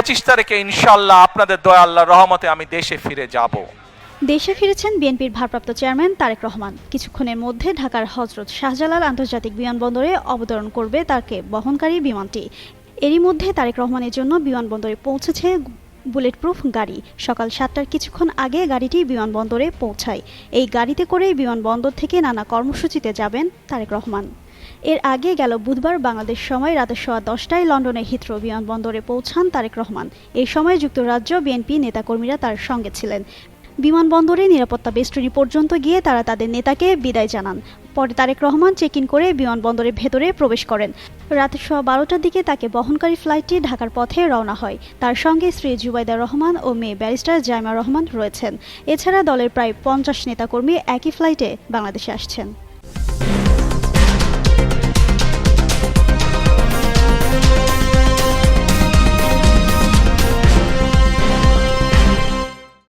25 তারিখে ইনশাআল্লাহ আপনাদের দয়া আল্লাহর রহমতে আমি দেশে ফিরে যাব। দেশে ফিরেছেন বিএনপির ভারপ্রাপ্ত চেয়ারম্যান তারেক রহমান। কিছুক্ষণের মধ্যে ঢাকার হযরত শাহজালাল আন্তর্জাতিক বিমানবন্দরে অবতরণ করবে তাকে বহনকারী বিমানটি। এরই মধ্যে তারেক রহমানের জন্য বিমানবন্দরে পৌঁছেছে বুলেট প্রুফ গাড়ি। সকাল 7টার কিছুক্ষণ আগে গাড়িটি বিমানবন্দরে পৌঁছায়। এই গাড়িতে করেই বিমানবন্দর থেকে নানা কর্মসূচিতে যাবেন তারেক রহমান। এর আগে গেল বুধবার বাংলাদেশ সময় রাত 10:15টায় লন্ডনের হিথ্রো বিমানবন্দরে পৌঁছান তারেক রহমান। এই সময় যুক্তরাজ্য বিএনপি নেতাকর্মীরা তার সঙ্গে ছিলেন। বিমানবন্দরে নিরাপত্তা বেষ্টনী পর্যন্ত গিয়ে তারা তাদের নেতাকে বিদায় জানান। পরে তারেক রহমান চেক ইন করে বিমানবন্দরের ভেতরে প্রবেশ করেন। রাত 12টার দিকে তাকে বহনকারী ফ্লাইটটি ঢাকার পথে রওনা হয়। তার সঙ্গে স্ত্রী জুবাইদা রহমান ও মেয়ে ব্যারিস্টার জাইমা রহমান রয়েছেন। এছাড়া দলের প্রায় 50 নেতাকর্মী একই ফ্লাইটে বাংলাদেশে আসছেন।